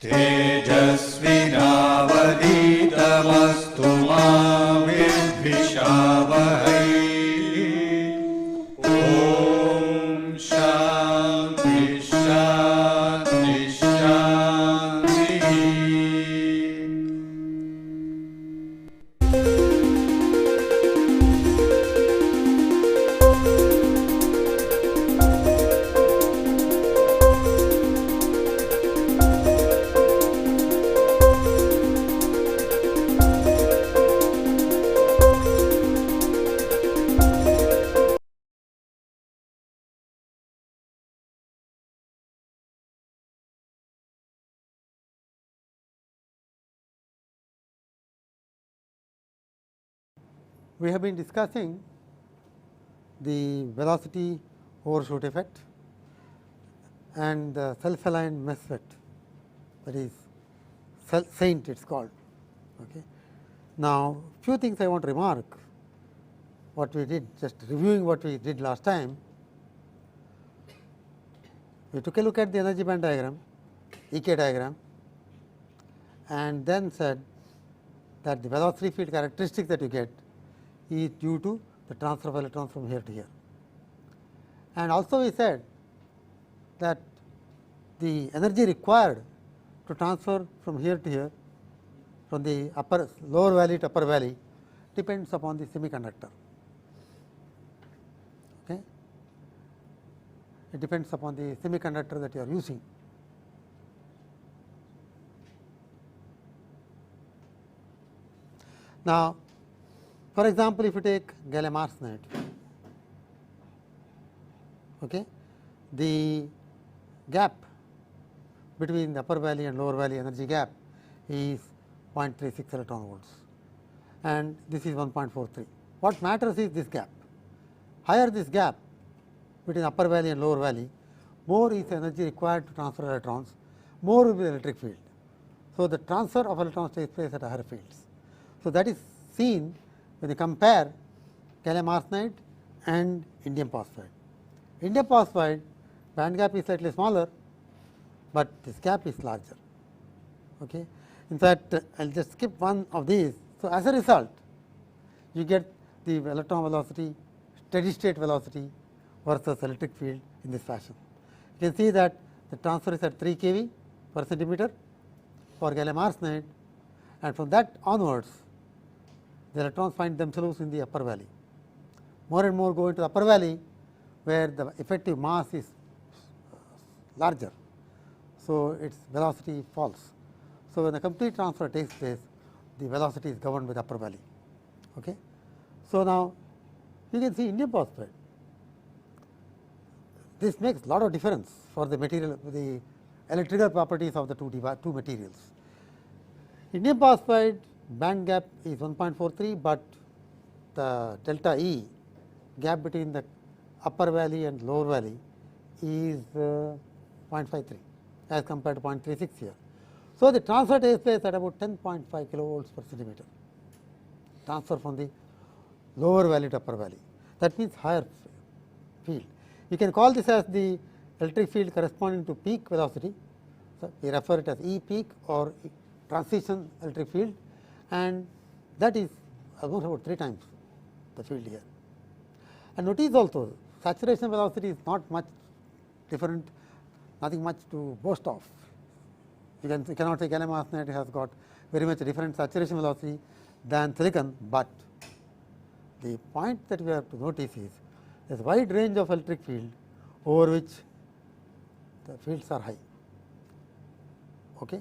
तेजस्विनावधीतमस्तु मा विद्विषावहै। ॐ शान्ति शान्ति शान्तिः। We have been discussing the velocity overshoot effect and the self-aligned Mesfet, that is Saint it is called. Okay. Now, few things I want to remark what we did, just reviewing what we did last time. We took a look at the energy band diagram, EK diagram, and then said that the velocity field characteristic that you get is due to the transfer of electrons from here to here. And also we said that the energy required to transfer from here to here, from the lower valley to upper valley, depends upon the semiconductor. Okay. It depends upon the semiconductor that you are using. Now, for example, if you take gallium arsenide, okay, the gap between the upper valley and lower valley energy gap is 0.36 electron volts, and this is 1.43. What matters is this gap. Higher this gap between upper valley and lower valley, more is the energy required to transfer electrons, more will be the electric field. So, the transfer of electrons takes place at higher fields. So, that is seen when you compare gallium arsenide and indium phosphide. Indium phosphide band gap is slightly smaller, but this gap is larger. Okay. In fact, I will just skip one of these. So, as a result, you get the electron velocity, steady state velocity versus electric field in this fashion. You can see that the transfer is at 3 kV per centimeter for gallium arsenide, and from that onwards, the electrons find themselves in the upper valley. More and more go into the upper valley, where the effective mass is larger. So, its velocity falls. So, when the complete transfer takes place, the velocity is governed by the upper valley. Okay. So, now you can see indium phosphide. This makes a lot of difference for the material, the electrical properties of the two materials. Indium phosphide band gap is 1.43, but the delta E gap between the upper valley and lower valley is 0.53 as compared to 0.36 here. So, the transfer takes place at about 10.5 kilovolts per centimeter, transfer from the lower valley to upper valley. That means higher field. You can call this as the electric field corresponding to peak velocity. So, we refer it as E peak or transition electric field, and that is almost about 3 times the field here. And notice also saturation velocity is not much different, nothing much to boast of. You cannot say gallium arsenide has got very much different saturation velocity than silicon, but the point that we have to notice is there is a wide range of electric field over which the fields are high. Okay.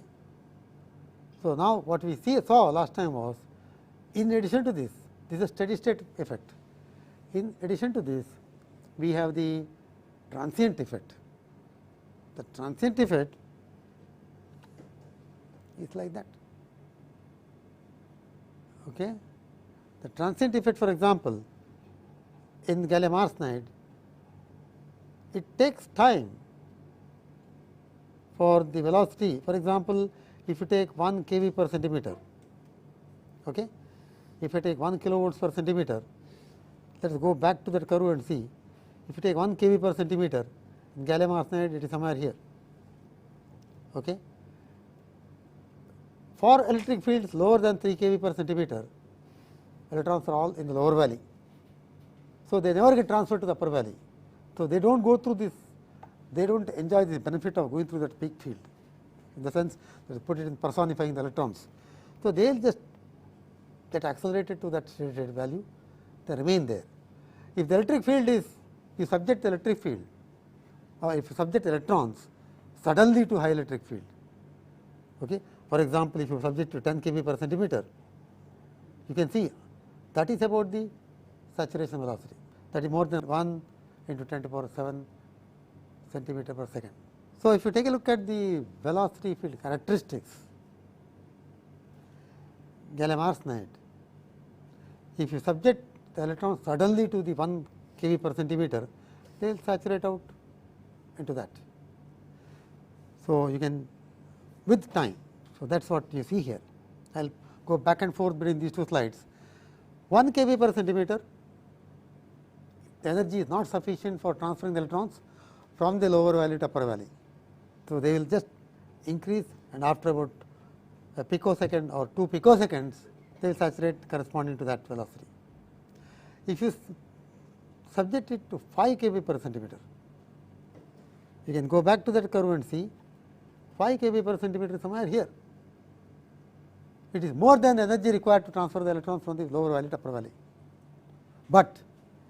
So, now what we saw last time was, in addition to this is a steady state effect. In addition to this, we have the transient effect. The transient effect is like that. Okay. The transient effect, for example, in gallium arsenide, it takes time for the velocity. For example, if you take 1 kV per centimeter, okay, if you take 1 kilovolts per centimeter, let us go back to that curve and see. If you take 1 kV per centimeter, in gallium arsenide it is somewhere here. Okay. for electric fields lower than 3 kV per centimeter, electrons are all in the lower valley. So, they never get transferred to the upper valley. So, they do not go through this, they do not enjoy the benefit of going through that peak field, in the sense that put it in personifying the electrons. So, they will just get accelerated to that steady state value, they remain there. If the electric field is, you subject the electric field, or if you subject electrons suddenly to high electric field. Okay. For example, if you subject to 10 kV per centimeter, you can see that is about the saturation velocity, that is more than 1 into 10 to the power 7 centimeter per second. So, if you take a look at the velocity field characteristics, gallium arsenide, if you subject the electron suddenly to the 1 kV per centimeter, they will saturate out into that. So, you can with time. So, that is what you see here. I will go back and forth between these two slides. 1 kV per centimeter, the energy is not sufficient for transferring the electrons from the lower valley to upper valley. So, they will just increase, and after about a picosecond or 2 picoseconds, they will saturate corresponding to that velocity. If you subject it to 5 kV per centimeter, you can go back to that curve and see 5 kV per centimeter is somewhere here. It is more than the energy required to transfer the electrons from the lower valley to upper valley, but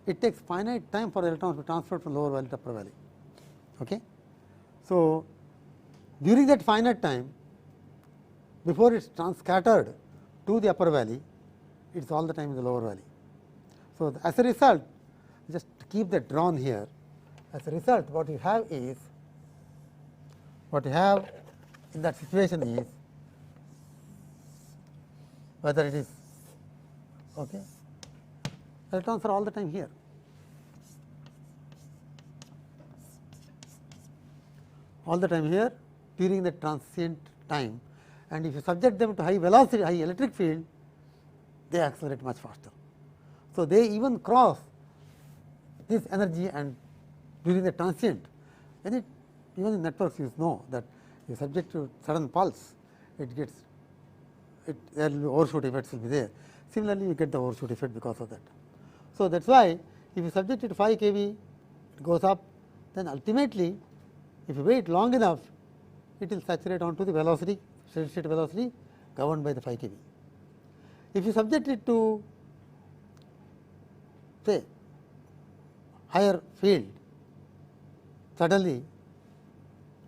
it takes finite time for the electrons to transfer from lower valley to upper valley. Okay. So, during that finite time, before it is scattered to the upper valley, it is all the time in the lower valley. So, as a result, just to keep that drawn here, as a result what you have is, what you have in that situation is, whether it is okay, electrons are all the time here. All the time here during the transient time, and if you subject them to high velocity, high electric field, they accelerate much faster. So, they even cross this energy, and during the transient, even in networks you know that you subject to sudden pulse, it gets, there will be overshoot effects will be there. Similarly, you get the overshoot effect because of that. So, that is why if you subject it to 5 kV, it goes up, then ultimately if you wait long enough, it will saturate onto the velocity, steady state velocity governed by the 5 kV. If you subject it to say higher field, suddenly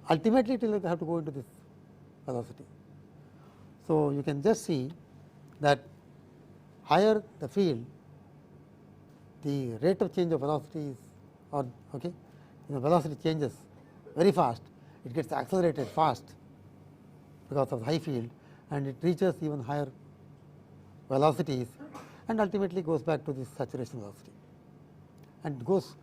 ultimately it will have to go into this velocity. So, you can just see that higher the field, the rate of change of velocity is, or okay, velocity changes very fast, it gets accelerated fast because of the high field, and it reaches even higher velocities, and ultimately goes back to this saturation velocity, and goes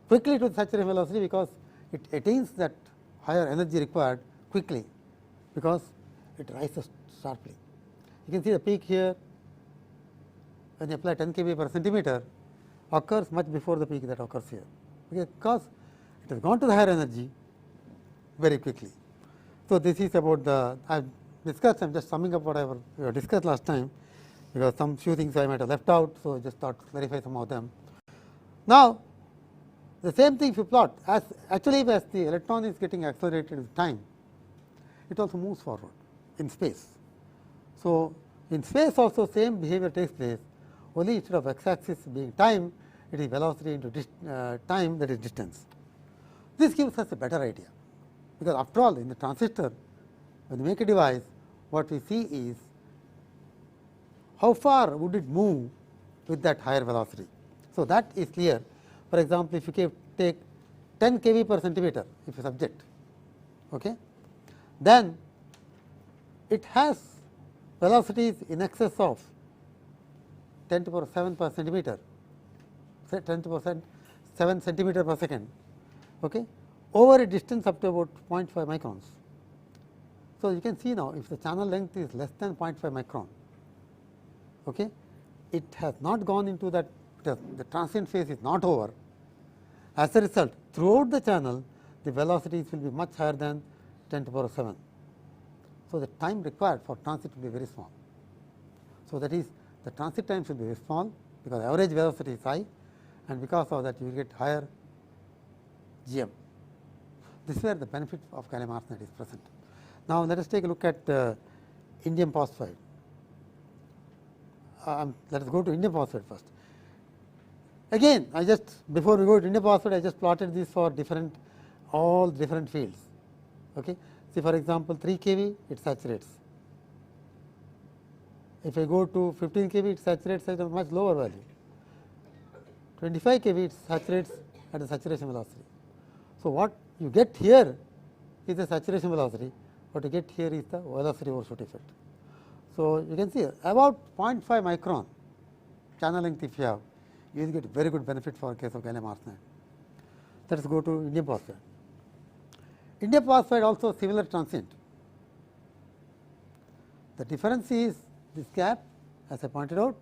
quickly to the saturation velocity because it attains that higher energy required quickly, because it rises sharply. You can see the peak here when you apply 10 kV per centimeter occurs much before the peak that occurs here, because it has gone to the higher energy very quickly. So, this is about the, I have discussed, I am just summing up what we have discussed last time, because some few things I might have left out. So, I just thought to clarify some of them. Now, the same thing if you plot, as actually as the electron is getting accelerated with time, it also moves forward in space. So, in space also same behavior takes place, only instead of x axis being time, it is velocity into time, that is distance. This gives us a better idea, because after all in the transistor, when we make a device, what we see is how far would it move with that higher velocity. So, that is clear. For example, if you take 10 kV per centimeter, if you subject, okay, then it has velocities in excess of 10 to the power 7 per centimeter, say 10 to the power 7 centimeter per second, okay, over a distance up to about 0.5 microns. So, you can see now if the channel length is less than 0.5 micron, okay, it has not gone into that, the transient phase is not over. As a result, throughout the channel the velocities will be much higher than 10 to the power 7. So, the time required for transit will be very small. So, that is the transit time should be very small, because average velocity is high, and because of that you will get higher GM. This is where the benefit of gallium arsenide is present. Now, let us take a look at indium phosphide. Let us go to indium phosphide first. Again, I just before we go to indium phosphide, I just plotted this for all different fields. Okay. See, for example, 3 kV it saturates. If I go to 15 kV, it saturates at a much lower value. 25 kV it saturates at the saturation velocity. So, what you get here is the saturation velocity, what you get here is the velocity overshoot effect. So, you can see about 0.5 micron channel length if you have, you will get very good benefit for case of gallium arsenide. Let us go to indium phosphide. Indium phosphide also similar transient. The difference is this gap, as I pointed out,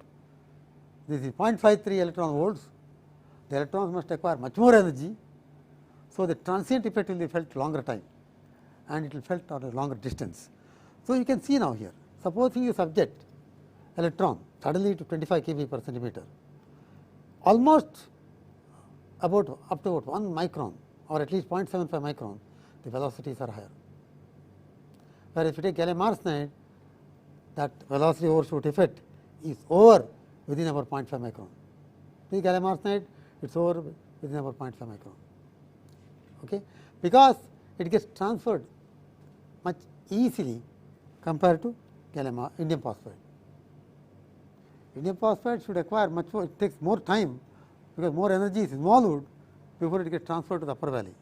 this is 0.53 electron volts. The electrons must acquire much more energy. So, the transient effect will be felt longer time, and it will felt at a longer distance. So, you can see now here, supposing you subject electron suddenly to 25 kV per centimeter, almost about up to about 1 micron or at least 0.75 micron, the velocities are higher. Whereas, if you take gallium arsenide, that velocity overshoot effect is over within about 0.5 micron. The gallium arsenide, it is over within about 0.5 micron. Okay? Because it gets transferred much easily compared to indium phosphide. Indium phosphide should acquire much more, it takes more time, because more energy is involved before it gets transferred to the upper valley.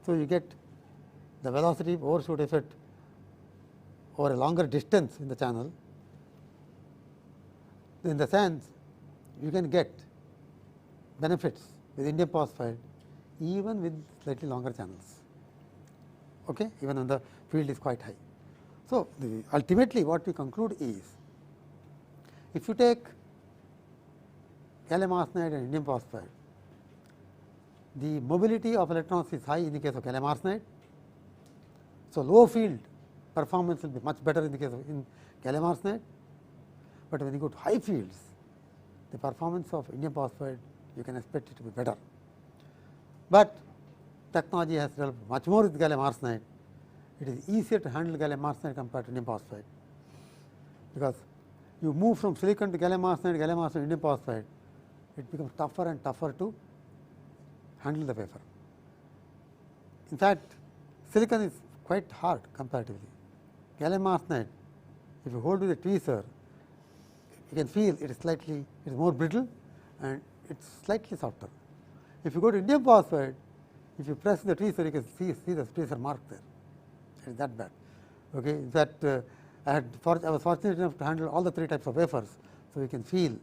So, you get the velocity overshoot effect over a longer distance in the channel. In the sense, you can get benefits with indium phosphide even with slightly longer channels, okay, even when the field is quite high. So, ultimately what we conclude is, if you take gallium arsenide and indium phosphide, the mobility of electrons is high in the case of gallium arsenide. So, low field performance will be much better in the case of gallium arsenide, but when you go to high fields, the performance of indium phosphide you can expect it to be better. But technology has developed much more with gallium arsenide. It is easier to handle gallium arsenide compared to indium phosphide, because you move from silicon to gallium arsenide, indium phosphide, it becomes tougher and tougher to handle the wafer. In fact, silicon is quite hard comparatively. Gallium arsenide, if you hold with a tweezer, you can feel it is more brittle and it is slightly softer. If you go to indium phosphide, if you press the tweezer, you can see the tweezer mark there. It is that bad. Okay. In fact, I was fortunate enough to handle all the 3 types of wafers. So, you can feel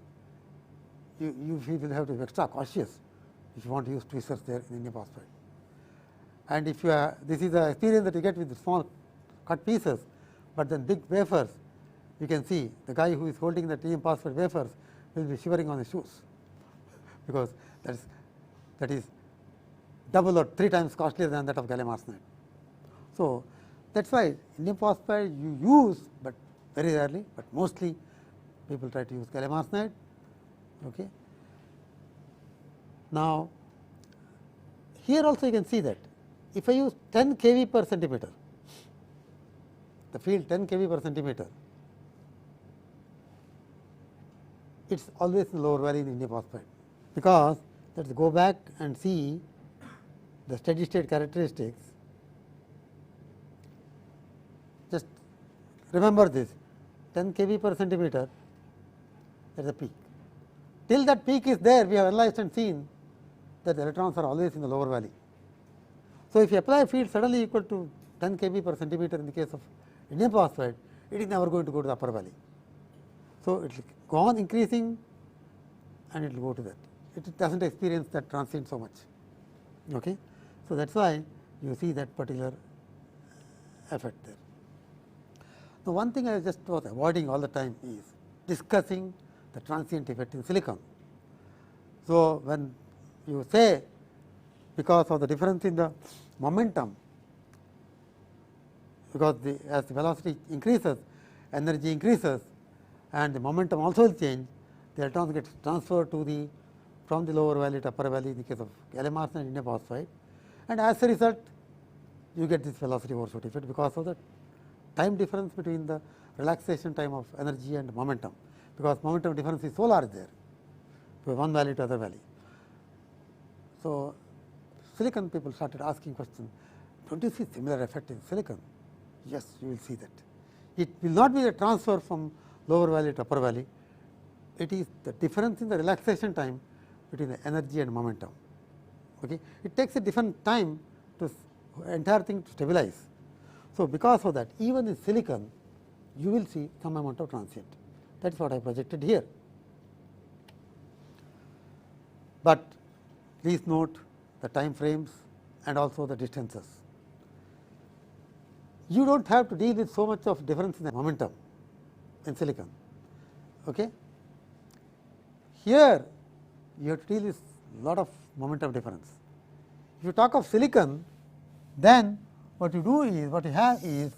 you will have to be extra cautious if you want to use tweezers there in indium phosphide. And if you this is the experience that you get with the small cut pieces, but then big wafers, you can see the guy who is holding the indium phosphide wafers will be shivering on his shoes, because that is double or 3 times costlier than that of gallium arsenide. So, that is why indium phosphide you use, but very rarely, but mostly people try to use gallium arsenide. Okay. Now, here also you can see that if I use 10 kV per centimeter, the field 10 kV per centimeter, it is always in lower valley in indium phosphide, because let us go back and see the steady state characteristics. Just remember this, 10 kV per centimeter, that is the peak. Till that peak is there, we have analyzed and seen that the electrons are always in the lower valley. So, if you apply a field suddenly equal to 10 kV per centimeter in the case of indium phosphide, it is never going to go to the upper valley. So, it will go on increasing and it will go to that. It does not experience that transient so much. Okay. So, that is why you see that particular effect there. Now, one thing I just was avoiding all the time is discussing the transient effect in silicon. So, when you say because of the difference in the momentum because as the velocity increases, energy increases and the momentum also will change, the electrons get transferred to the from the lower valley to upper valley in the case of gallium arsenide and indium phosphide, and as a result you get this velocity overshoot effect because of the time difference between the relaxation time of energy and momentum, because momentum difference is so large there from one valley to other valley. So, silicon people started asking questions, don't you see similar effect in silicon? Yes, you will see that. It will not be the transfer from lower valley to upper valley, it is the difference in the relaxation time between the energy and momentum. Okay. It takes a different time to entire thing to stabilize. So, because of that, even in silicon you will see some amount of transient. That is what I projected here. But please note the time frames and also the distances. You do not have to deal with so much of difference in the momentum in silicon. Okay. Here you have to deal with lot of momentum difference. If you talk of silicon, then what you do is, what you have is,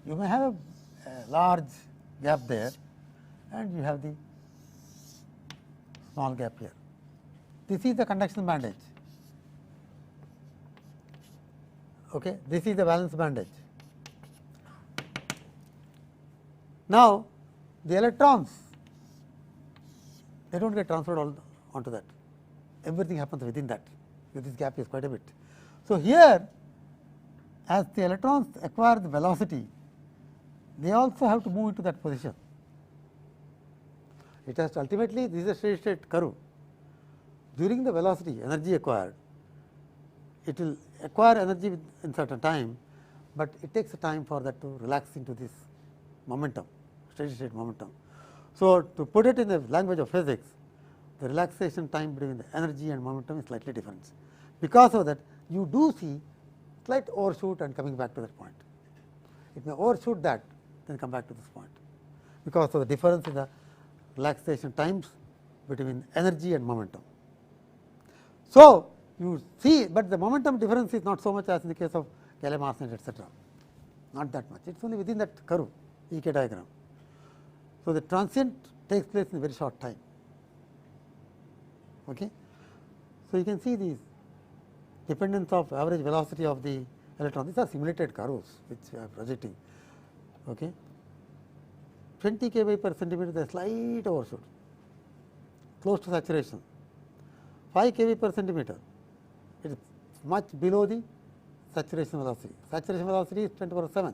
you may have a large gap there and you have the small gap here. This is the conduction bandage. Okay. This is the valence bandage. Now, the electrons, they do not get transferred onto that, everything happens within that, this gap is quite a bit. So, here as the electrons acquire the velocity, they also have to move into that position. It has to ultimately, this is a steady state curve. During the velocity energy acquired, it will acquire energy in certain time, but it takes a time for that to relax into this momentum, steady state momentum. So, to put it in the language of physics, the relaxation time between the energy and momentum is slightly different. Because of that, you do see slight overshoot and coming back to that point. It may overshoot that, then come back to this point, because of the difference in the relaxation times between energy and momentum. So, you see, but the momentum difference is not so much as in the case of gallium arsenide, etc. Not that much, it is only within that curve, EK diagram. So, the transient takes place in a very short time. Okay. So, you can see these dependence of average velocity of the electron, these are simulated curves which I am projecting. Okay. 20 kb per centimeter, there is slight overshoot, close to saturation. 5 kb per centimeter, it is much below the saturation velocity. Saturation velocity is 10 to the power 7.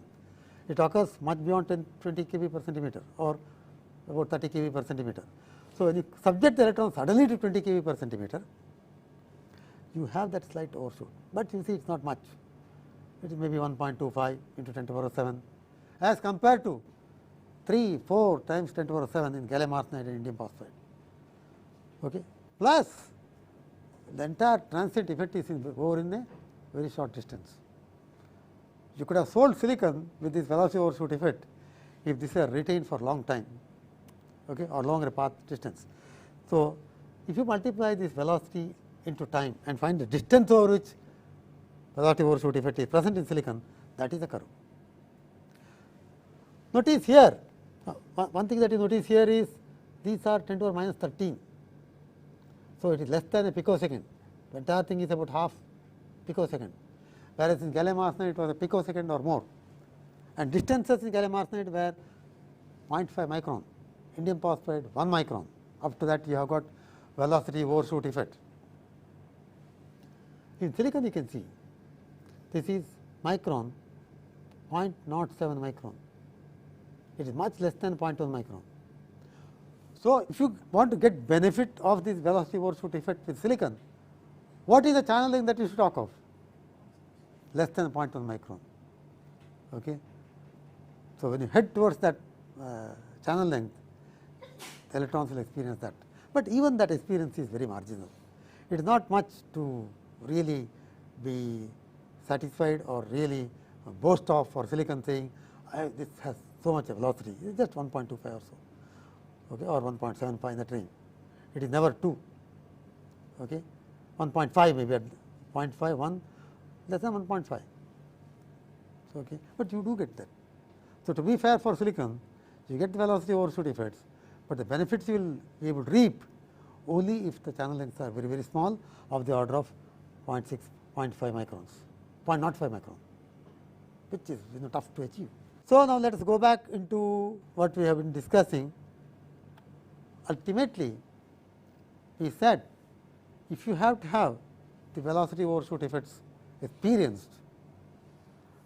It occurs much beyond 20 kb per centimeter or about 30 kb per centimeter. So, when you subject the electron suddenly to 20 kb per centimeter, you have that slight overshoot, but you see it is not much. It is maybe 1.25 into 10 to the power 7 as compared to 3, 4 times 10 to the power 7 in gallium arsenide and indium phosphide. Okay. Plus the entire transient effect is over in a very short distance. You could have sold silicon with this velocity overshoot effect if this are retained for long time, okay, or longer path distance. So, if you multiply this velocity into time and find the distance over which velocity overshoot effect is present in silicon, that is the curve. Notice here, one thing that you notice here is these are 10 to the power minus 13. So, it is less than a picosecond, the entire thing is about half picosecond, whereas in gallium arsenide it was a picosecond or more, and distances in gallium arsenide were 0.5 micron, indium phosphide 1 micron, up to that you have got velocity overshoot effect. In silicon you can see this is micron, 0.07 micron, it is much less than 0.1 micron. So, if you want to get benefit of this velocity overshoot effect with silicon, what is the channel length that you should talk of? Less than 0.1 micron. Okay. So, when you head towards that channel length, the electrons will experience that, but even that experience is very marginal. It is not much to really be satisfied or really boast of for silicon saying this has so much velocity, it is just 1.25 or so, okay, or 1.75 in that range. It is never 2, okay. 1.5 maybe at 0.5, 1 less than 1.5. Okay. But you do get that. So, to be fair for silicon, you get the velocity overshoot effects, but the benefits you will be able to reap only if the channel lengths are very small, of the order of 0.6, 0.5 microns, 0.05 micron, which is tough to achieve. So, now let us go back into what we have been discussing. Ultimately, we said if you have to have the velocity overshoot effects experienced,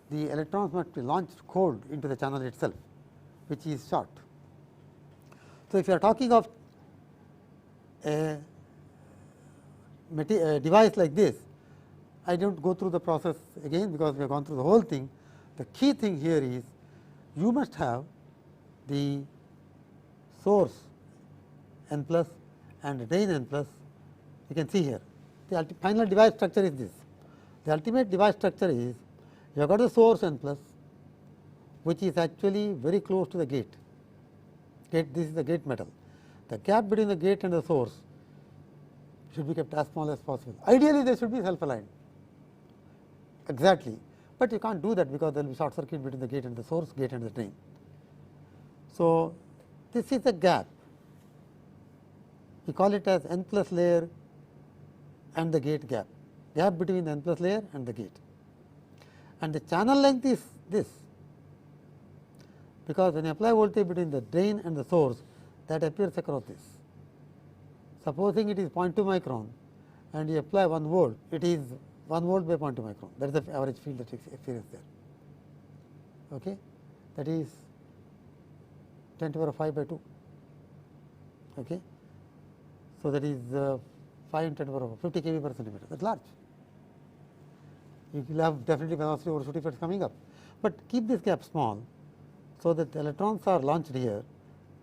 the electrons must be launched cold into the channel itself, which is short. So, if you are talking of a device like this, I do not go through the process again, because we have gone through the whole thing. The key thing here is you must have the source n plus and the drain n plus. You can see here the final device structure is this. The ultimate device structure is you have got the source n plus, which is actually very close to the gate. This is the gate metal. The gap between the gate and the source should be kept as small as possible. Ideally, they should be self aligned exactly, but you can't do that, because there will be short circuit between the gate and the source, gate and the drain. So, this is the gap. We call it as n plus layer and the gate gap, gap between the n plus layer and the gate. And the channel length is this, because when you apply voltage between the drain and the source, that appears across this. Supposing it is 0.2 micron and you apply 1 volt, it is 1 volt by 0.2 micron, that is the average field that is experienced there. Okay. That is 10 to the power 5 by 2. Okay. So, that is 5 into 10 to the power 50 kV per centimeter, that is large. You will have definitely velocity overshoot effects coming up, but keep this gap small, so that the electrons are launched here,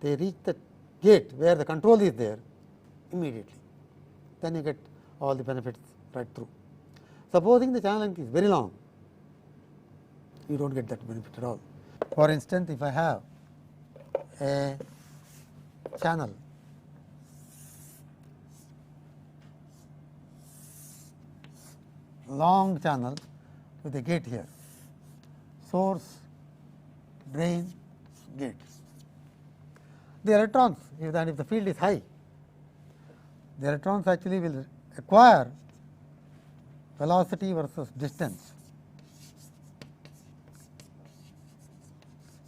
they reach the gate where the control is there immediately, then you get all the benefits right through. Supposing the channel length is very long, you do not get that benefit at all. For instance, if I have a channel long channel with a gate here, source, drain, gate. The electrons, if the field is high, the electrons actually will acquire velocity versus distance.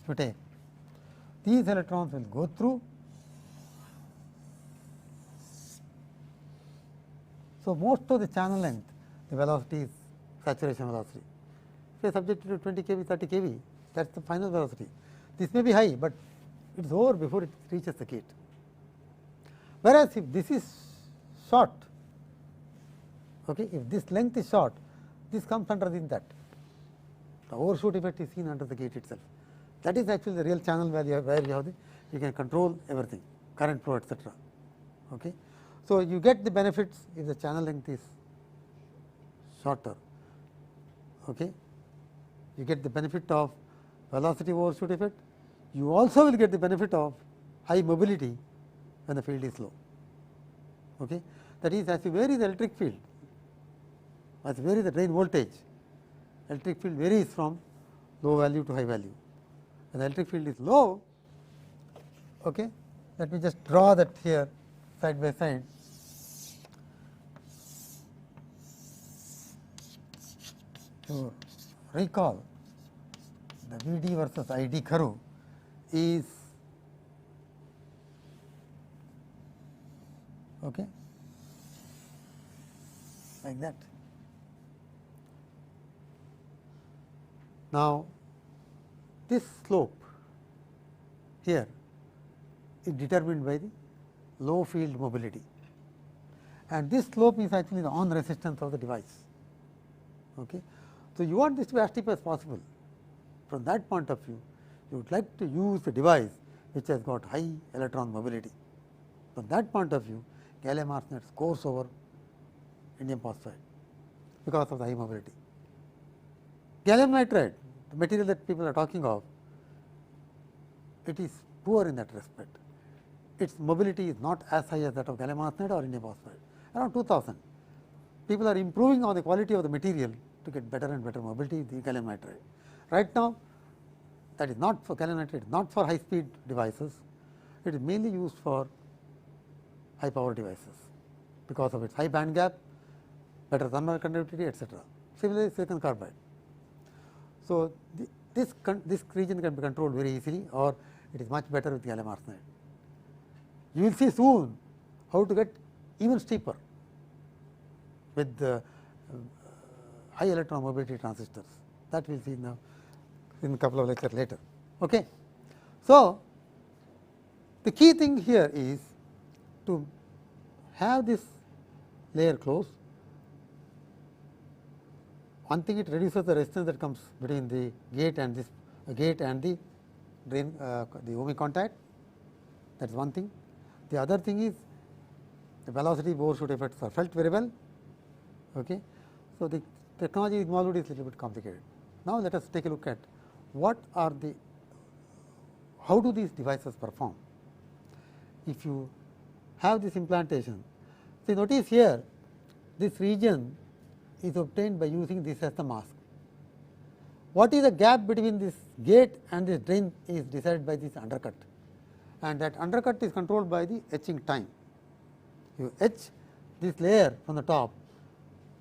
If you take these electrons will go through. So, most of the channel length, the velocity is saturation velocity. If you are subjected to 20 kV, 30 kV, that is the final velocity. This may be high, but it is over before it reaches the gate. Whereas, if this is short, okay, if this length is short, this comes under that. The overshoot effect is seen under the gate itself. That is actually the real channel where you have you can control everything, current flow, etc. Okay. So, you get the benefits if the channel length is shorter. Okay. You get the benefit of velocity overshoot effect. You also will get the benefit of high mobility when the field is low. Okay. That is, as you vary the electric field, as you vary the drain voltage, electric field varies from low value to high value. When the electric field is low, okay, let me just draw that here side by side. To recall, the Vd versus Id curve is okay, like that. Now, this slope here is determined by the low field mobility, and this slope is actually the on resistance of the device. Okay. So, you want this to be as steep as possible. From that point of view, you would like to use a device which has got high electron mobility. From that point of view, gallium arsenide scores over indium phosphide because of the high mobility. Gallium nitride, the material that people are talking of, it is poor in that respect. Its mobility is not as high as that of gallium arsenide or indium phosphide, around 2000. People are improving on the quality of the material to get better and better mobility in the gallium nitride. Right now, that is not for gallium nitride, not for high speed devices, it is mainly used for high power devices because of its high band gap, better thermal conductivity, etc. Similarly, silicon carbide. So, this region can be controlled very easily, or it is much better with gallium arsenide. You will see soon how to get even steeper with the high electron mobility transistors. That we will see now in a couple of lectures later. Okay. So, the key thing here is to have this layer closed. One thing, it reduces the resistance that comes between the gate and this gate and the drain, the ohmic contact. That is one thing. The other thing is the velocity overshoot effects are felt very well. Okay. So, the technology involved is a little bit complicated. Now, let us take a look at what are the, how do these devices perform. If you have this implantation, see, notice here this region is obtained by using this as the mask. What is the gap between this gate and this drain is decided by this undercut, and that undercut is controlled by the etching time. You etch this layer from the top,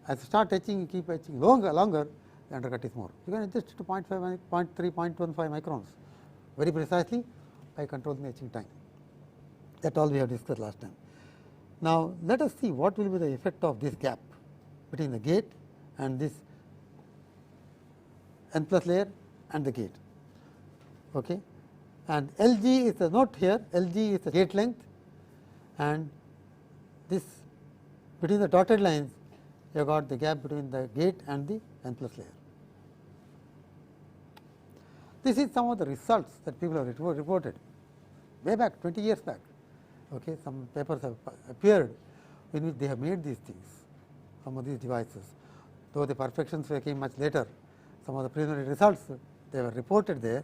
as you start etching, you keep etching longer, the undercut is more. You can adjust to 0.5, 0.3, 0.15 microns very precisely by controlling the etching time. That all we have discussed last time. Now, let us see what will be the effect of this gap between the gate and this n plus layer and the gate. Okay. And Lg is the note here, Lg is the gate length, and this between the dotted lines you have got the gap between the gate and the n plus layer. This is some of the results that people have reported way back 20 years back. Okay. Some papers have appeared in which they have made these things, some of these devices, though the perfections came much later. Some of the preliminary results they were reported there.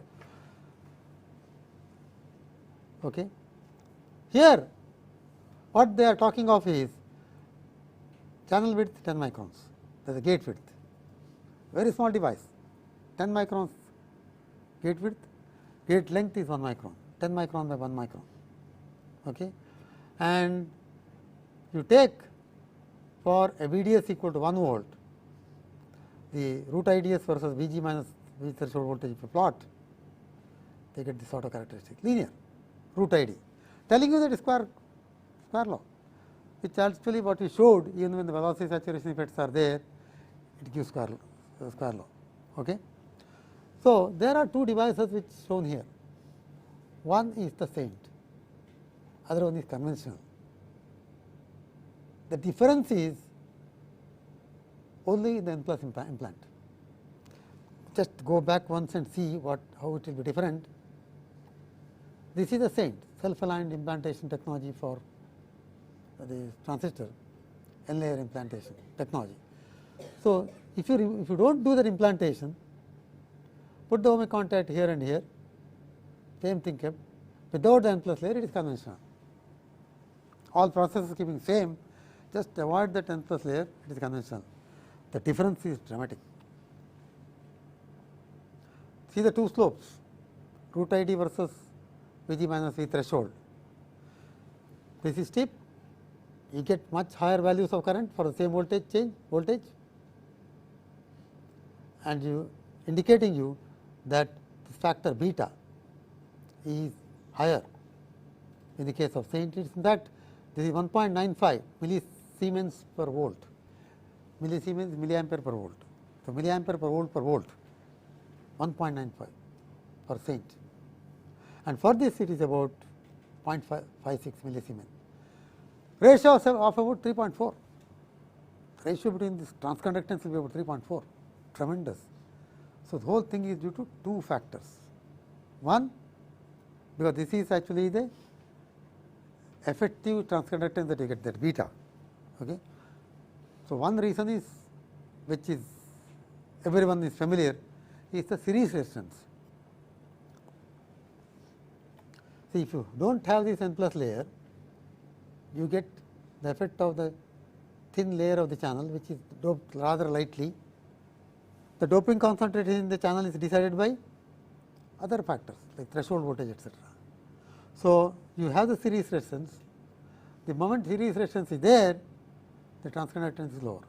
Okay. Here what they are talking of is channel width 10 microns, that is the gate width, very small device, 10 microns gate width, gate length is 1 micron, 10 micron by 1 micron. Okay. And you take for a VDS equal to 1 volt, the root IDS versus Vg minus V threshold voltage, if you plot, they get this sort of characteristic, linear root ID, telling you that is square law, which actually what we showed, even when the velocity saturation effects are there, it gives square law. Okay. So, there are two devices which shown here. One is the Saint, other one is conventional. The difference is only in the n plus implant. Just go back once and see how it will be different. This is the Saint, self-aligned implantation technology for the transistor, n layer implantation technology. So, if you do not do that implantation, put the ohmic contact here and here, same thing kept, without the n plus layer, it is conventional. All processes keeping same, just avoid that n plus layer, it is conventional. The difference is dramatic. See the two slopes, root ID versus Vg minus V threshold. This is steep, you get much higher values of current for the same voltage, and you indicating you that this factor beta is higher in the case of Saint. In fact, this is 1.95 millisiemens per volt, millisiemens milliampere per volt. So, milliampere per volt 1.95 for Saint, and for this it is about 0.56 millisiemens. Ratio of about 3.4, ratio between this transconductance will be about 3.4, tremendous. So, the whole thing is due to two factors. One, because this is actually the effective transconductance that you get, that beta. Okay. So, one reason is, which is everyone is familiar, is the series resistance. See, if you do not have this n plus layer, you get the effect of the thin layer of the channel, which is doped rather lightly, the doping concentration in the channel is decided by other factors like threshold voltage, etc. So, you have the series resistance. The moment series resistance is there, the transconductance is lower,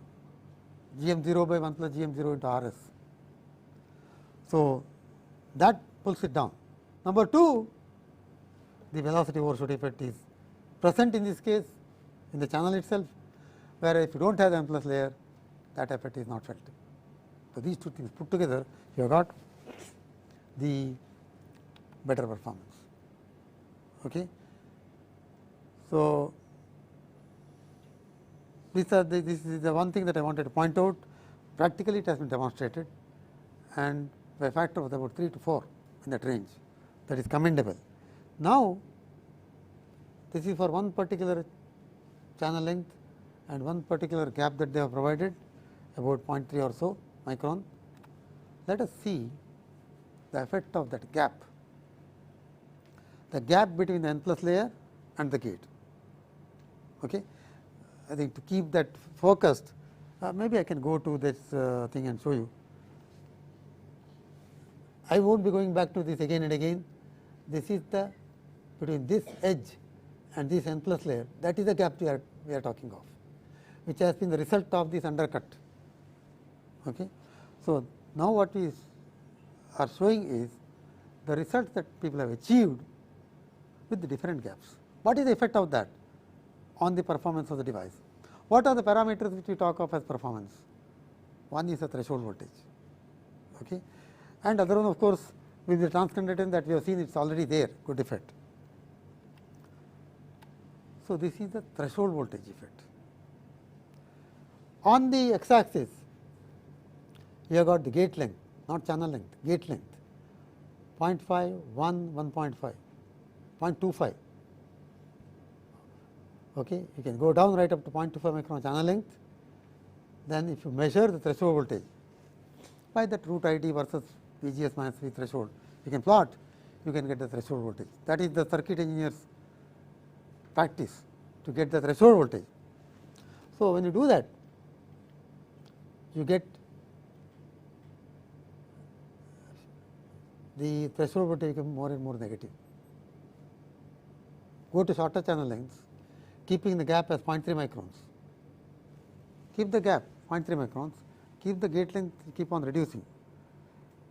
Gm0 by 1 plus Gm0 into Rs. So, that pulls it down. Number 2, the velocity overshoot effect is present in this case in the channel itself, whereas if you do not have the N plus layer, that effect is not felt. So, these two things put together, you have got the better performance. Okay. So, this is the one thing that I wanted to point out. Practically, it has been demonstrated, and by a factor of about 3 to 4 in that range, that is commendable. Now, this is for one particular channel length and one particular gap that they have provided, about 0.3 or so micron. Let us see the effect of that gap, the gap between the N plus layer and the gate. Okay. I think to keep that focused, maybe I can go to this thing and show you. I will not be going back to this again and again. This is the between this edge and this N plus layer, that is the gap we are talking of, which has been the result of this undercut. Okay. So, now what we are showing is the results that people have achieved with the different gaps. What is the effect of that on the performance of the device? What are the parameters which we talk of as performance? One is the threshold voltage, okay, and other one of course with the transconductance that we have seen, it is already there, good effect. So, this is the threshold voltage effect. On the x axis, you have got the gate length, not channel length, gate length 0.5, 1, 1.5, 0.25. Okay. You can go down right up to 0.25 micron channel length. Then if you measure the threshold voltage by that root ID versus VGS minus V threshold, you can plot, you can get the threshold voltage. That is the circuit engineer's practice, to get the threshold voltage. So, when you do that, you get the threshold voltage become more and more negative. Go to shorter channel lengths, keeping the gap as 0.3 microns. Keep the gap 0.3 microns, keep the gate length, keep on reducing.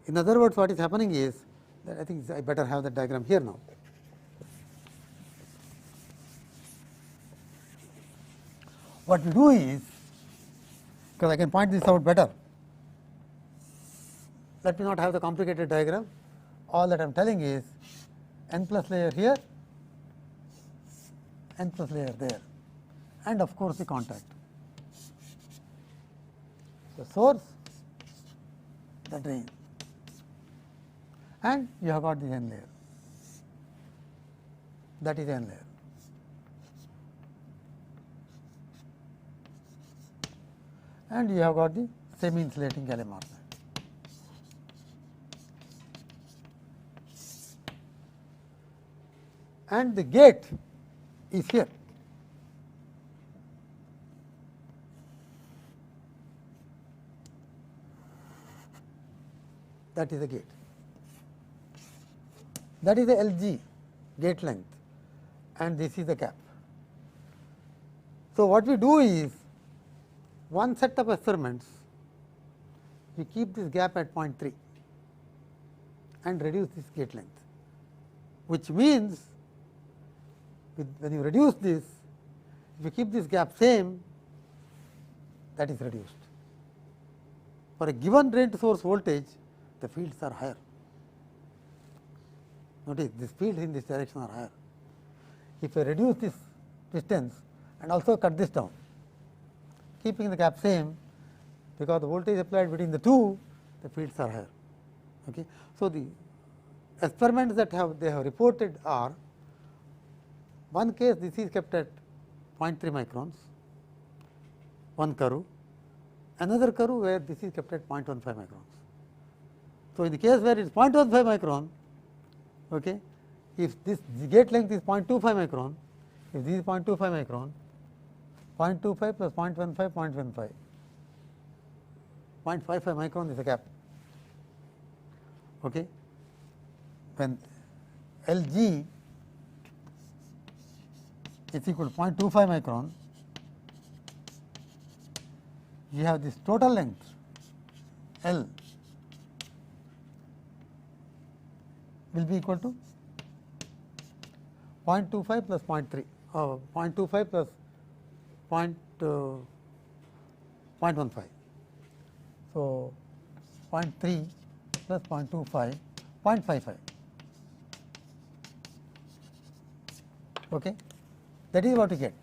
In other words, what is happening is that I think I better have the diagram here now. What we do is, because I can point this out better, let me not have the complicated diagram. All that I am telling is N plus layer here, N plus layer there, and of course, the contact. The source, the drain, and you have got the N layer, that is N layer. And you have got the semi insulating gallium arsenide. And the gate is here. That is the gate. That is the LG gate length, and this is the gap. So, what we do is, one set of experiments, we keep this gap at 0.3 and reduce this gate length, which means when you reduce this, if you keep this gap same, that is reduced. For a given drain to source voltage, the fields are higher. Notice these fields in this direction are higher. If I reduce this distance and also cut this down, keeping the gap same, because the voltage applied between the two, the fields are higher. Okay. So, the experiments that they have reported are, one case this is kept at 0.3 microns, one curve, another curve where this is kept at 0.15 microns. So, in the case where it is 0.15 micron, okay, if this gate length is 0.25 micron, if this is 0.25 micron, 0.25 plus 0.15, 0.15. 0.55 micron is the gap. Okay. When Lg is equal to 0.25 micron, you have this total length L will be equal to 0.25 plus 0.3 or 0.25 plus 0.15. So, 0.3 plus 0.25, 0.55. Okay. That is what you get.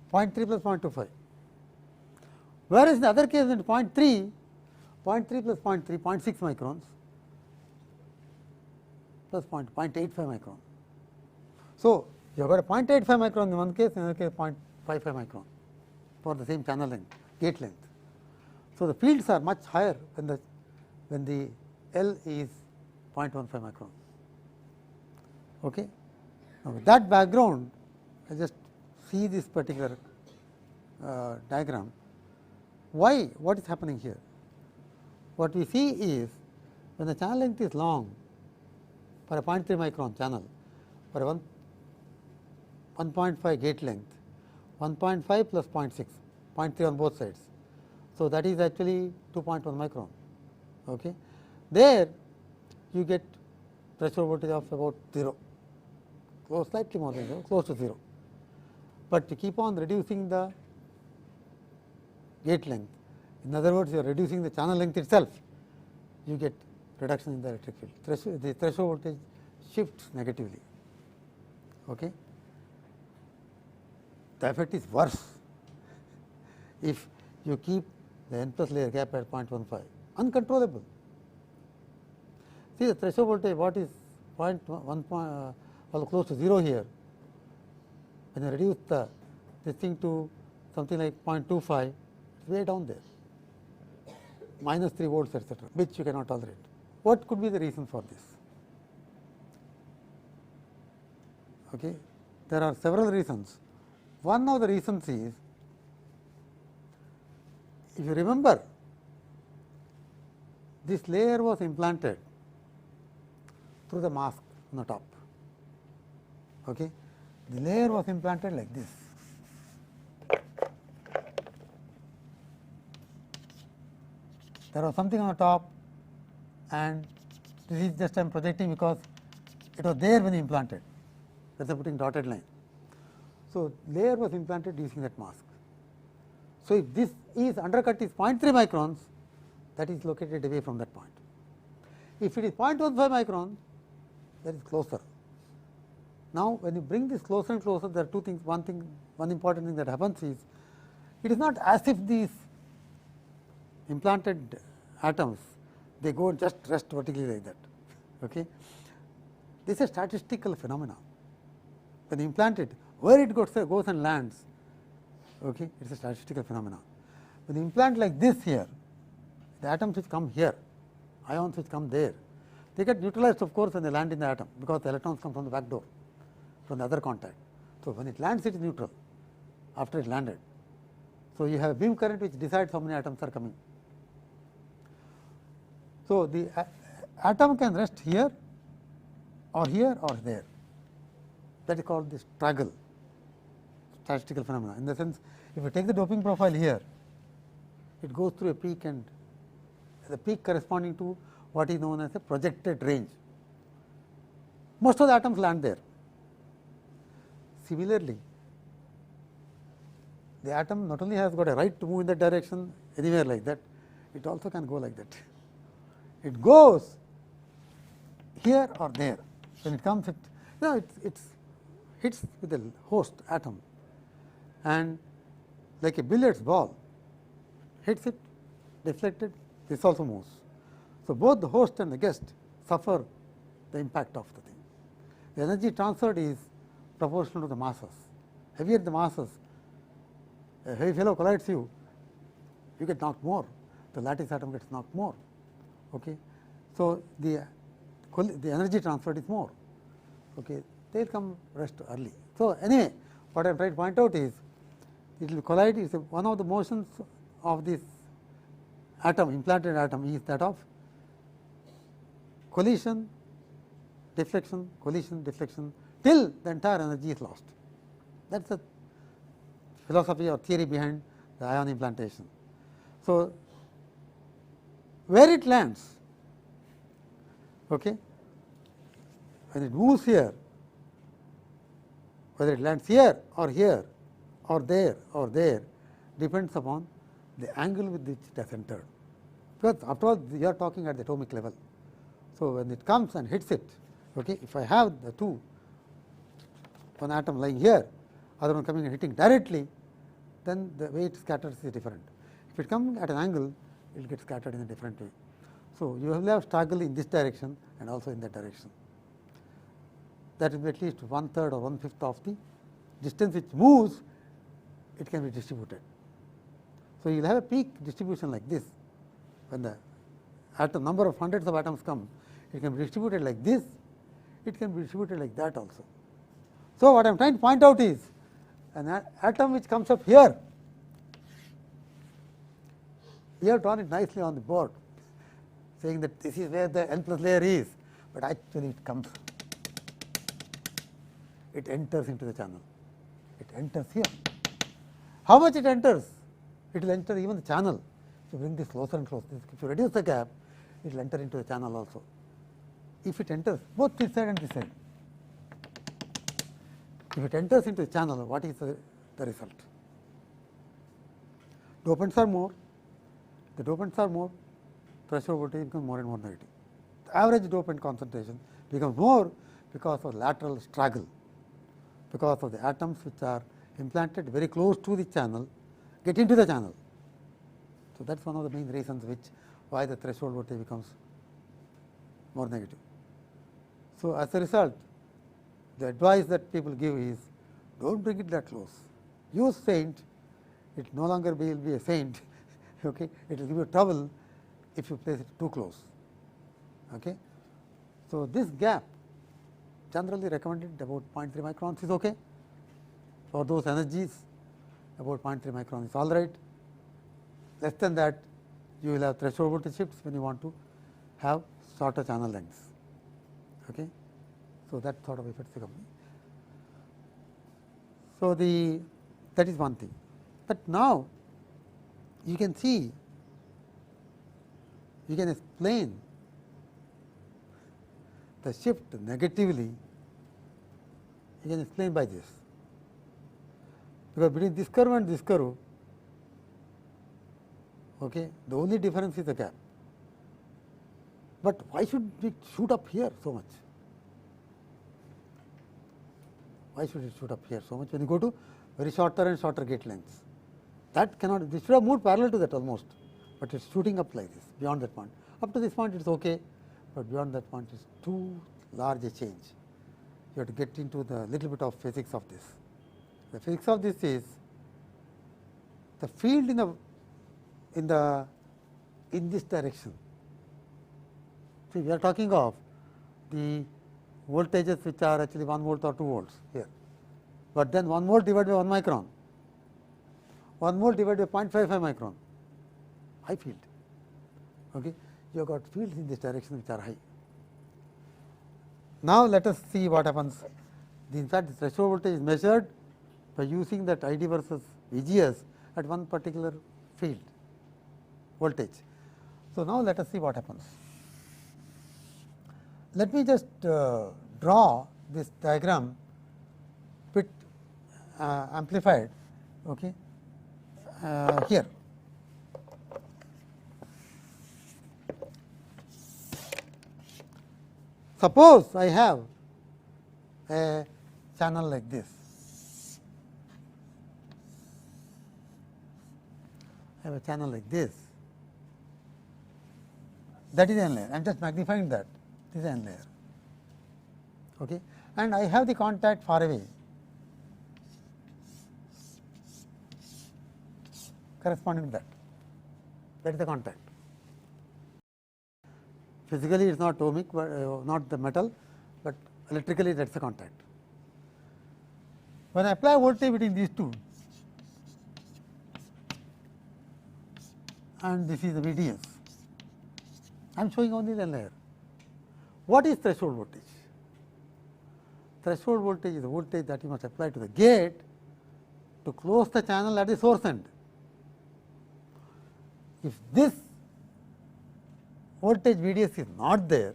Point 3 plus 0.25. Whereas in the other case, in 0.3 plus 0.3, 0.6 microns plus 0.85 micron. So, you have got a 0.85 micron in one case, in another case 0.55 micron for the same channel length, gate length. So, the fields are much higher when the L is 0.15 micron. Okay. Now, with that background, I just see this particular diagram. Why? What is happening here? What we see is when the channel length is long for a 0.3 micron channel, for a 1.5 gate length, 1.5 plus 0.6, 0.3 on both sides. So, that is actually 2.1 micron. Okay. There you get threshold voltage of about 0, close, slightly more than 0, close to 0. But to keep on reducing the gate length, in other words, you are reducing the channel length itself, you get reduction in the electric field. The threshold voltage shifts negatively. Okay. The effect is worse if you keep the n plus layer gap at 0.15, uncontrollable. See the threshold voltage, what is 0.1, well, close to 0 here. When you reduce this thing to something like 0.25, it is way down there, minus 3 volts, etc., which you cannot tolerate. What could be the reason for this? Okay. There are several reasons. One of the reasons is, if you remember, this layer was implanted through the mask on the top. Okay. The layer was implanted like this. There was something on the top, and this is just I am projecting because it was there when implanted. That is putting dotted line. So, layer was implanted using that mask. So, if this is undercut is 0.3 microns, that is located away from that point. If it is 0.15 micron, that is closer. Now, when you bring this closer and closer, there are two things. One important thing that happens is, it is not as if these implanted atoms, they go just rest vertically like that. Okay. This is a statistical phenomena. When you implant it, where it goes and lands, okay, it is a statistical phenomena. When you implant like this here, the atoms which come here, ions which come there, they get neutralized, of course, when they land in the atom, because the electrons come from the back door, from the other contact. So, when it lands, it is neutral after it landed. So, you have a beam current which decides how many atoms are coming. So, the atom can rest here or there. That is called the struggle, statistical phenomena. In the sense, if you take the doping profile here, it goes through a peak, and the peak corresponding to what is known as a projected range. Most of the atoms land there. Similarly, the atom not only has got a right to move in that direction anywhere like that, it also can go like that. It goes here or there. When it comes, it hits with the host atom, and like a billiards ball, hits it, deflected, this also moves. So, both the host and the guest suffer the impact of the thing. The energy transferred is proportional to the masses. Heavier the masses, a heavy fellow collides you get knocked more, the lattice atom gets knocked more. Okay. So, the energy transferred is more. Okay. They will come rest early. So, anyway, what I am trying to point out is it will collide is one of the motions of this atom, implanted atom, is that of collision, deflection, collision, deflection, till the entire energy is lost. That is the philosophy or theory behind the ion implantation. So, where it lands, okay, when it moves here, whether it lands here or there, depends upon the angle with which it has entered, because after all you are talking at the atomic level. So, when it comes and hits it, okay, if I have the two, one atom lying here, other one coming and hitting directly, then the way it scatters is different. If it comes at an angle, it will get scattered in a different way. So, you will have struggle in this direction and also in that direction. That will be at least 1/3 or 1/5 of the distance which moves, it can be distributed. So, you will have a peak distribution like this. When the atom number of hundreds of atoms come, it can be distributed like this, it can be distributed like that also. So, what I am trying to point out is an atom which comes up here, you have drawn it nicely on the board, saying that this is where the n plus layer is, but actually it comes, it enters into the channel, it enters here. How much it enters? It will enter even the channel. If you bring this closer and closer, if you reduce the gap, it will enter into the channel also. If it enters both this side and this side, if it enters into the channel, what is the result? Dopants are more, the dopants are more, threshold voltage becomes more and more negative. The average dopant concentration becomes more because of lateral struggle, because of the atoms which are implanted very close to the channel get into the channel. So, that is one of the main reasons why the threshold voltage becomes more negative. So, as a result, the advice that people give is, do not bring it that close. Use Saint, it no longer will be a Saint, okay. It will give you trouble if you place it too close. Okay. So, this gap generally recommended about 0.3 microns is okay. For those energies, about 0.3 micron is all right. Less than that, you will have threshold voltage shifts when you want to have shorter channel lengths. Okay. So, that sort of affects the company. So, that is one thing, but now you can see, you can explain the shift negatively, you can explain by this, because between this curve and this curve, okay, the only difference is the gap. But why should it shoot up here so much? Why should it shoot up here so much when you go to very shorter and shorter gate lengths? That cannot, this should have moved parallel to that almost, but it is shooting up like this beyond that point. Up to this point it is okay, but beyond that point it is too large a change. You have to get into the little bit of physics of this. The physics of this is the field in this direction. See, we are talking of the voltages which are actually 1 volt or 2 volts here, but then 1 volt divided by 1 micron, 1 volt divided by 0.55 micron, high field. Okay. You have got fields in this direction which are high. Now, let us see what happens. In fact, the threshold voltage is measured by using that ID versus VGS at one particular field voltage. So, now let us see what happens. Let me just draw this diagram bit amplified, okay, here. Suppose I have a channel like this. I have a channel like this. That is n layer. I am just magnifying that. This is n layer. Okay. And I have the contact far away corresponding to that. That is the contact. Physically, it is not ohmic, but not the metal, but electrically that is the contact. When I apply voltage between these two, and this is the VDS, I am showing only the layer. What is threshold voltage? Threshold voltage is the voltage that you must apply to the gate to close the channel at the source end. If this voltage VDS is not there,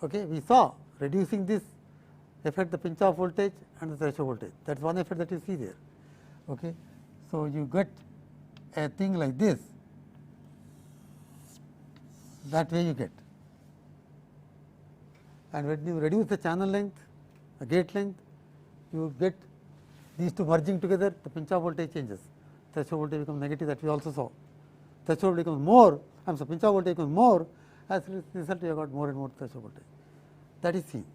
okay, we saw reducing this affect the pinch off voltage and the threshold voltage. That is one effect that you see there. Okay. So, you get a thing like this, that way you get, and when you reduce the channel length, the gate length, you get these two merging together, the pinch off voltage changes, threshold voltage becomes negative, that we also saw. Threshold becomes more, I am sorry, pinch off voltage becomes more, as a result you have got more and more threshold voltage. That is seen.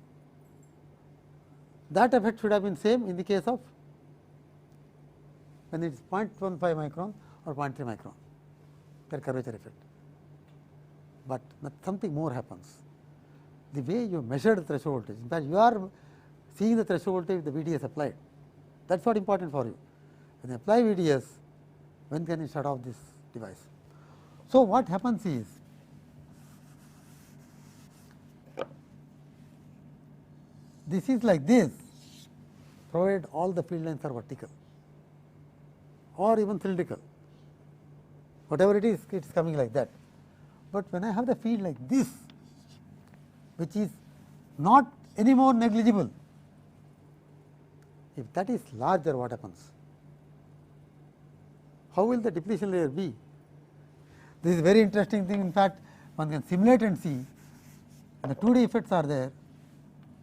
That effect should have been same in the case of when it is 0.15 micron or 0.3 micron, that curvature effect. But something more happens. The way you measure the threshold voltage, in fact, you are seeing the threshold voltage with the VDS applied. That is what important for you. When you apply VDS, when can you shut off this device? So, what happens is, this is like this, provided all the field lines are vertical or even cylindrical, whatever it is coming like that. But when I have the field like this, which is not any more negligible, if that is larger, what happens? How will the depletion layer be? This is a very interesting thing. In fact, one can simulate and see, and the 2D effects are there.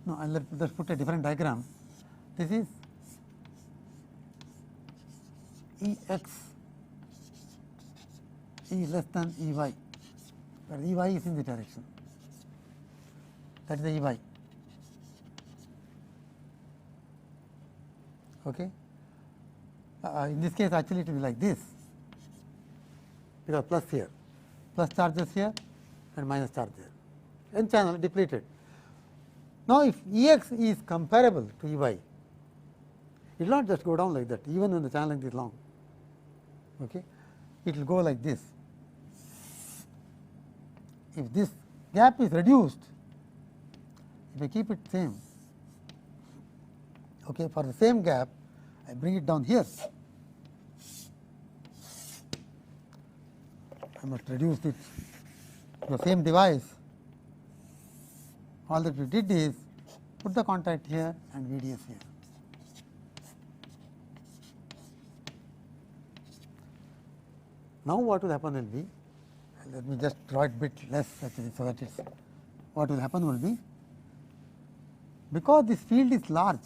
No, let us put a different diagram. This is E x E less than E y, where E y is in the direction, that is the E y. Okay. In this case, actually it will be like this, because plus here, plus charges here and minus charge there, n channel depleted. Now, if E x is comparable to E y, it will not just go down like that, even when the channel length is long. Okay. It will go like this. If this gap is reduced, if I keep it same, okay, for the same gap, I bring it down here. I must reduce it to the same device. All that we did is put the contact here and VDS here. Now, what will happen will be, let me just draw it bit less actually, so that it's what will happen will be, because this field is large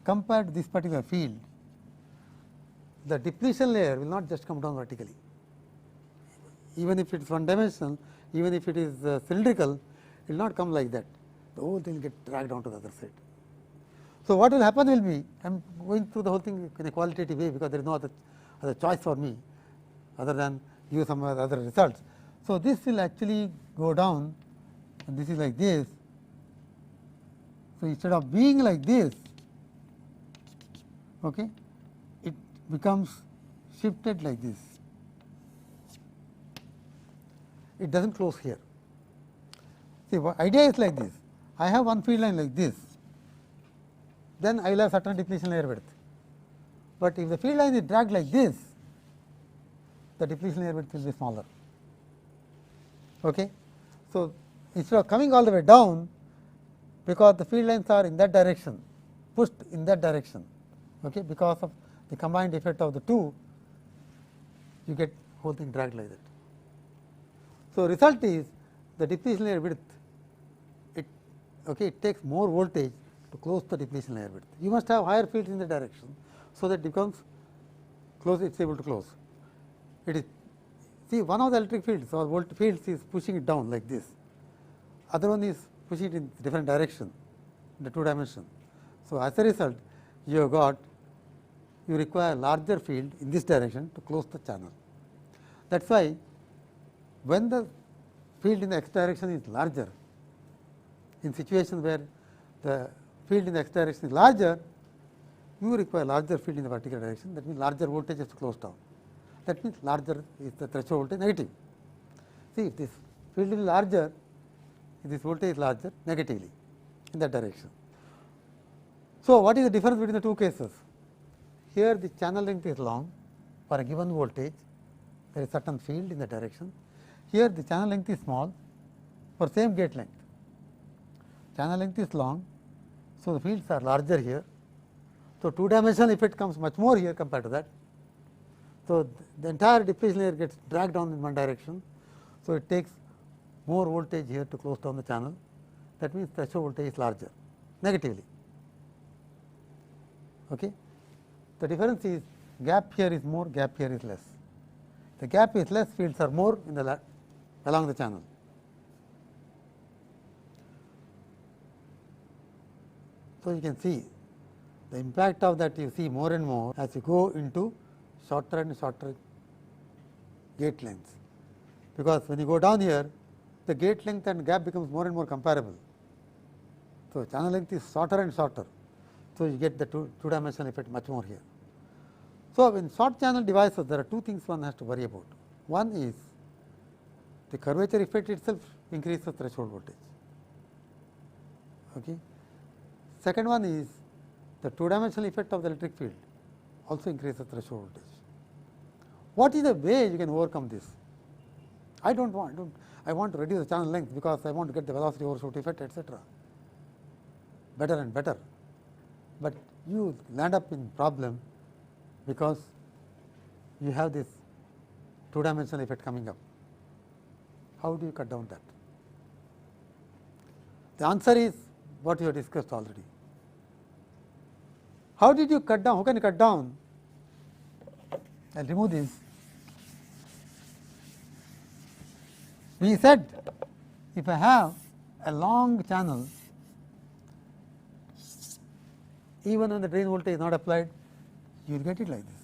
compared to this particular field, the depletion layer will not just come down vertically. Even if it is one dimensional, even if it is cylindrical, it will not come like that. The whole thing will get dragged down to the other side. So, what will happen will be, I am going through the whole thing in a qualitative way, because there is no other choice for me other than use some other results. So, this will actually go down, and this is like this. So, instead of being like this, okay, it becomes shifted like this. It does not close here. See, what idea is like this. I have one field line like this, then I will have certain depletion layer width. But if the field line is dragged like this, the depletion layer width will be smaller. Okay. So, instead of coming all the way down, because the field lines are in that direction, pushed in that direction, okay, because of the combined effect of the two, you get whole thing dragged like that. So, result is the depletion layer width, it takes more voltage to close the depletion layer width. You must have higher fields in the direction, so that it becomes close, it is able to close. It is, see, one of the electric fields or volt fields is pushing it down like this, other one is pushing it in different direction, in the 2 dimension. So, as a result, you have got, you require larger field in this direction to close the channel. That is why, when the field in the x direction is larger, in situations where the field in the x direction is larger, you require larger field in the vertical direction. That means larger voltage is to close down. That means larger is the threshold voltage negative. See, if this field is larger, if this voltage is larger negatively in that direction. So, what is the difference between the two cases? Here the channel length is long for a given voltage, there is certain field in the direction. Here the channel length is small for same gate length. Channel length is long, so the fields are larger here. So, two dimensional effect comes much more here compared to that. So, the entire depletion layer gets dragged down in one direction. So, it takes more voltage here to close down the channel. That means threshold voltage is larger negatively. Okay. The difference is gap here is more, gap here is less. The gap is less, fields are more in the along the channel. So, you can see the impact of that you see more and more as you go into shorter and shorter gate lengths, because when you go down here the gate length and gap becomes more and more comparable. So, channel length is shorter and shorter. So, you get the two dimensional effect much more here. So, in short channel devices there are two things one has to worry about. One is the curvature effect itself increases threshold voltage. Okay. Second one is the two dimensional effect of the electric field also increases threshold voltage. What is the way you can overcome this? I want to reduce the channel length because I want to get the velocity overshoot effect, etc. better and better, but you land up in problem because you have this two dimensional effect coming up. How do you cut down that? The answer is what you have discussed already. How did you cut down? How can you cut down? I will remove this. We said if I have a long channel, even when the drain voltage is not applied, you will get it like this,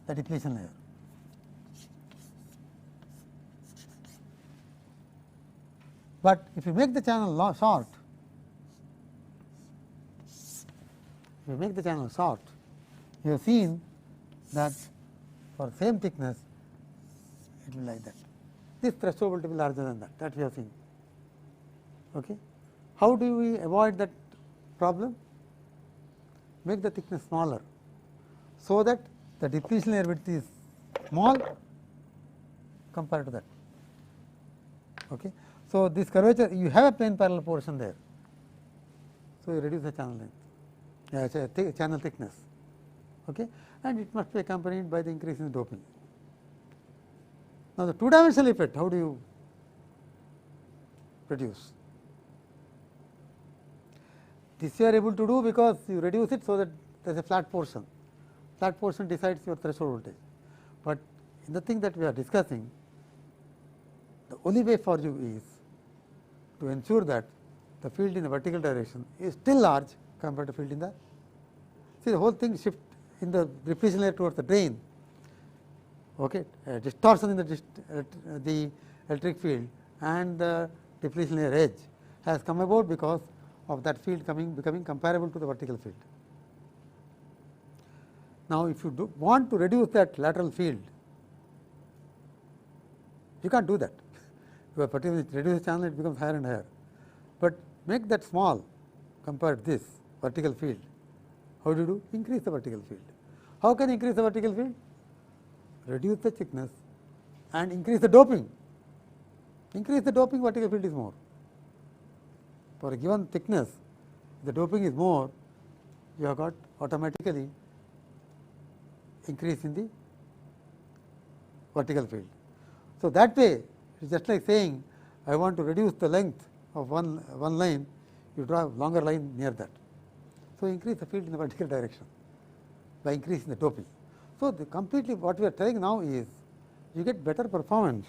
the depletion layer. But if you make the channel short, you have seen that for same thickness it will be like that. This threshold will be larger than that we have seen. Okay. How do we avoid that problem? Make the thickness smaller, so that the depletion layer width is small compared to that. Okay. So, this curvature you have a plane parallel portion there. So, you reduce the channel length, channel thickness, okay, and it must be accompanied by the increase in the doping. Now, the two dimensional effect, how do you produce? This you are able to do because you reduce it so that there is a flat portion. Flat portion decides your threshold voltage, but in the thing that we are discussing, the only way for you is to ensure that the field in the vertical direction is still large compared to field in the, see the whole thing shift in the depletion layer towards the drain, okay, distortion in the electric field and the depletion layer edge has come about because of that field becoming comparable to the vertical field. Now, if you want to reduce that lateral field, you can't do that. You have particularly reduce the channel, it becomes higher and higher, but make that small compared to this vertical field. How do you do? Increase the vertical field. How can you increase the vertical field? Reduce the thickness and increase the doping. Increase the doping, vertical field is more. For a given thickness, the doping is more, you have got automatically increase in the vertical field. So, that way it is just like saying I want to reduce the length of one line, you draw a longer line near that. So, increase the field in the vertical direction by increasing the doping. So, the completely what we are telling now is you get better performance,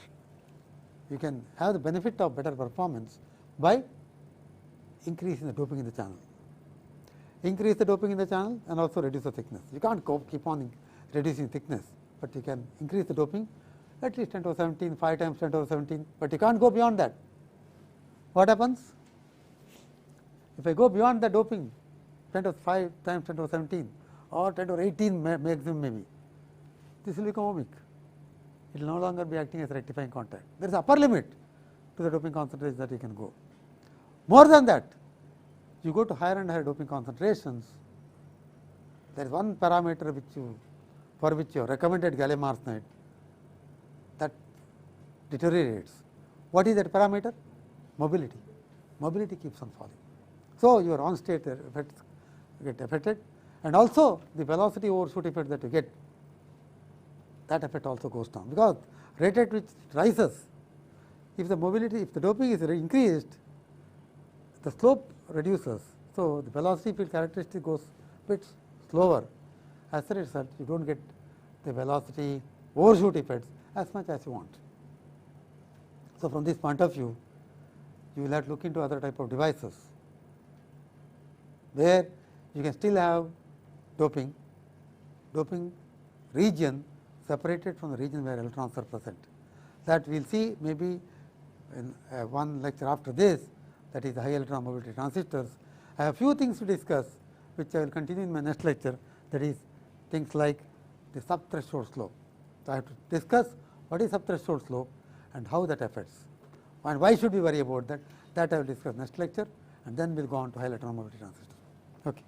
you can have the benefit of better performance by increasing the doping in the channel. Increase the doping in the channel and also reduce the thickness. You can't keep on reducing thickness, but you can increase the doping at least 10 to the 17, 5 times 10 to the 17, but you can't go beyond that. What happens? If I go beyond the doping 10 to the 5 times 10 to the 17 or 10 to the 18 maximum maybe, this will become ohmic. It will no longer be acting as a rectifying contact. There is upper limit to the doping concentration that you can go. More than that, you go to higher and higher doping concentrations, there is one parameter for which your recommended gallium arsenide that deteriorates. What is that parameter? Mobility. Mobility keeps on falling. So, your on state effects get affected, and also the velocity overshoot effect that you get, that effect also goes down, because rate at which it rises, if the mobility, if the doping is increased, the slope reduces. So, the velocity field characteristic goes bit slower. As a result, you do not get the velocity overshoot effects as much as you want. So, from this point of view, you will have to look into other type of devices, where you can still have doping region separated from the region where electrons are present. That we will see maybe in one lecture after this, that is the high electron mobility transistors. I have few things to discuss, which I will continue in my next lecture, that is things like the subthreshold slope. So, I have to discuss what is subthreshold slope and how that affects, and why should we worry about that. That I will discuss next lecture, and then we will go on to high electron mobility transistors. Okay.